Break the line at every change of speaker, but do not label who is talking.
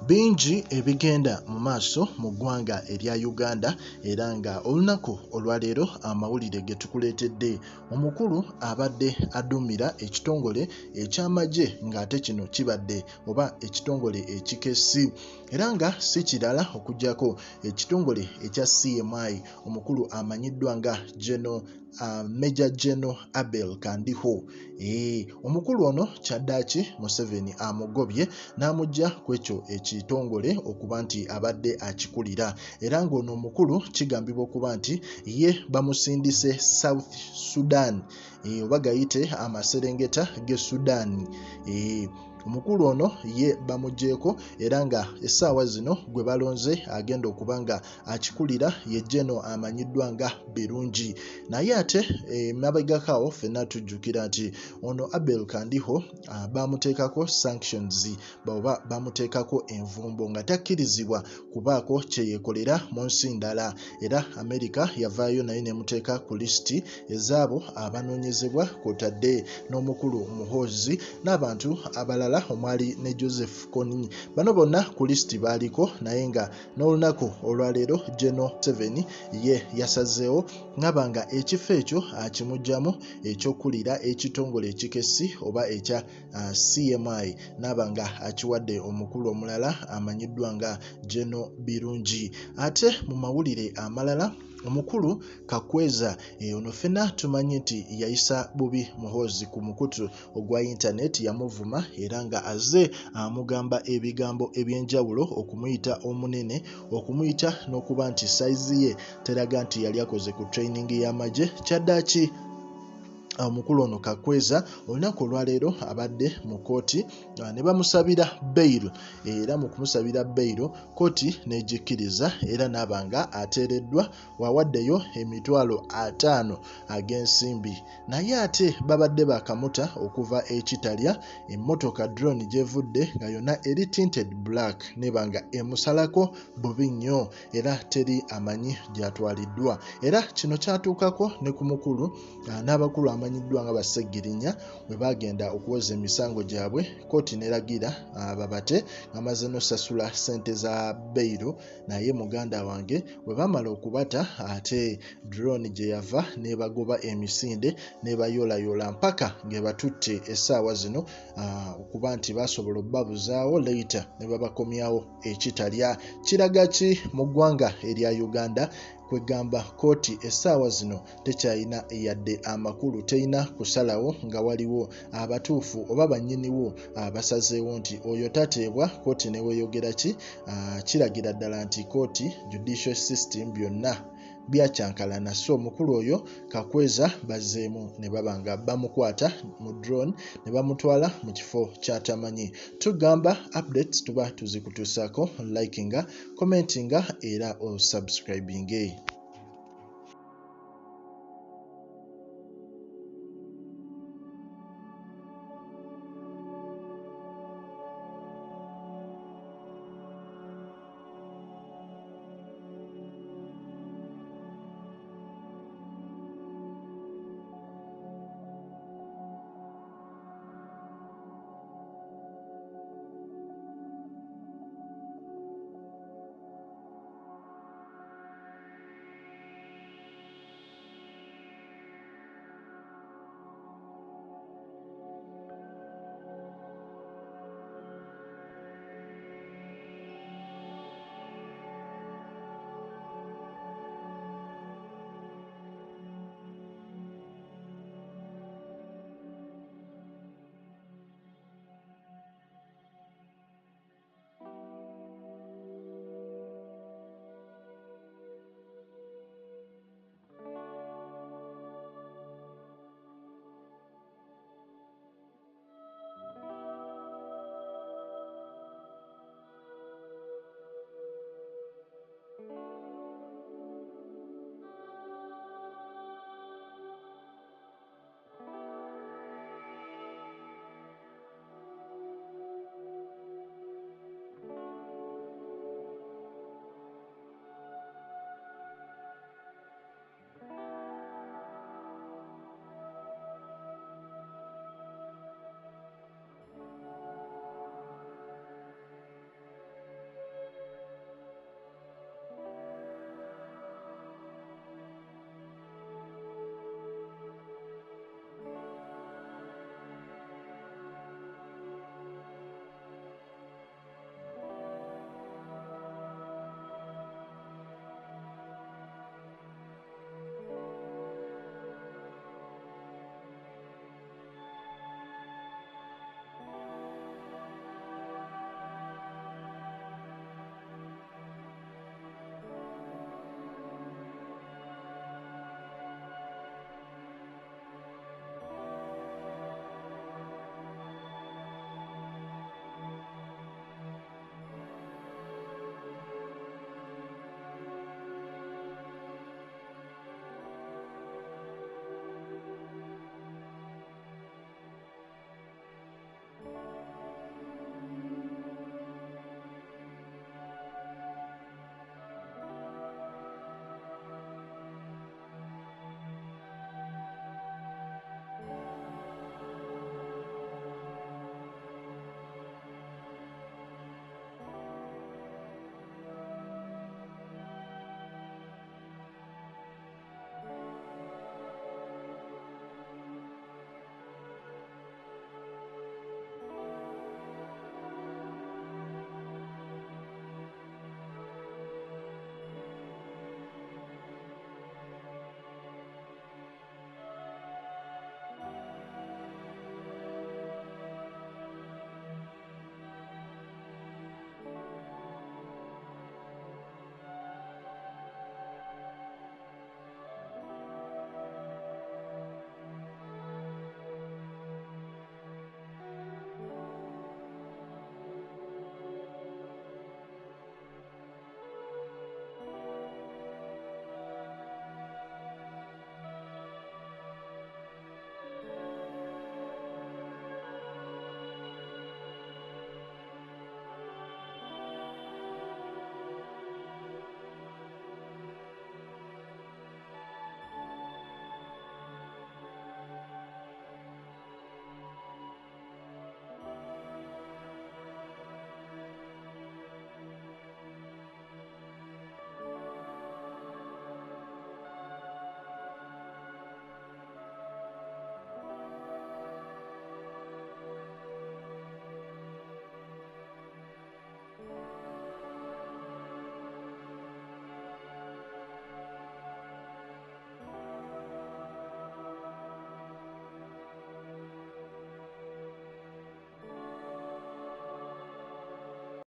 Bingi ebigenda mu maaso mu ggwanga erya Uganda era nga olunaku olwaleero amawulire ge tukuleetedde omukulu abadde aduumira ekitongole eky'amagye ng'ate kino kibadde oba ekitongole ekikessi era nga si kirala okuggyako ekitongole ekya CMI omukulu amanyiddwa nga Major General Abelkandiho. Omukulu ono kyaddaaki Museveni amugobye n'amugya ku ekyo ekitongole okuba nti abadde akikulira era ng'ono omukulu kigambibwa okuba nti ye bamusindise South Sudan oba gayite amaserengeta ge Sudan. Omukulu ono ye bamugjeeko era nga essaawa zino gwe balonze agenda okuba nga akikulira ye General amanyiddwa nga Birungi. Naye ate mabegakaawo ffenna tujjukira nti ono Abelkandiho bamuteekako sanctions oba bamuteekako envumbo nga takkirizibwa kubaako kye yeekolera mu nsi ndala era America yavaayo naye nemuteeka ku lisiti ezaabo abanoonyezebwa kw'otadde n'omukulu Muhoozi n'abantu abalala omwali ne Joseph Kony. Bano bonna ku lisiti baaliko naye nga n'olunaku olwaleero General Museveni ye yasazeewo ng'aba nga ekifo ekyo akimuggyamu ekyokulira ekitongole ekikessi oba ekya CMI n'aba nga akiwadde omukulu omulala amanyiddwa nga General Birungi. Ate mu mawulire amalala omukulu Kakweza ono ffenna tumanyi nti yayisa bubi Muhoozi ku mukutu ogwa internet yamuvuma era nga azze amugamba ebigambo eby'enjawulo okumuyita omunene okumuyita n'okuba nti sayizi ye teraga nti yali akoze ku training y'amagye. Kyaddaaki omukulu ono Kakweza olunaku olwaleero abadde mu kkooti ne bamusabira bail era mu kumusabira bail kkooti n'egikkiriza era n'aba nga ateereddwa wawaddeyo emitwalo 5 ag'ensimbi. Naye ate babadde bakamuta okuva ekitalya emmotoka drone gyevudde nga yonna eri tinted black neba nga emusalako bubi nnyo era teri amanyi gyatwaliddwa era kino kyatuukako ne ku mukulu n'abakulu amanyiddwa nga Bassegirinya bwe bagenda okuwoza emisango gyabwe kkooti n'eragira babate ng'amaze n'osasula ssente za bail. Naye muganda wange bwe bamala okubata ate drone gye yava n'ebagoba emisinde n'ebayoolayoola mpaka ng'ebatutte essaawa zino okuba nti basobola obbabuzaawo later ne babakomyawo ekitalya. Kiraga ki mu ggwanga erya Uganda kwegamba kkooti essaawa zino tekyalina yadde amakulu terina kusalawo nga waliwo abatuufu oba bannyiniwo basazeewo nti oyo tateebwa kkooti ne weeyogera ki. Kiragira ddala nti kkooti judicial system byonna byakyankalana so omukulu oyo Kakweza bazzeemu ne baba nga bamukwata mu drone ne bamutwala mu kifo ky'atamanyi. Tugamba updates tuba tuzikutuusaako likinga commentinga era osubscribinge.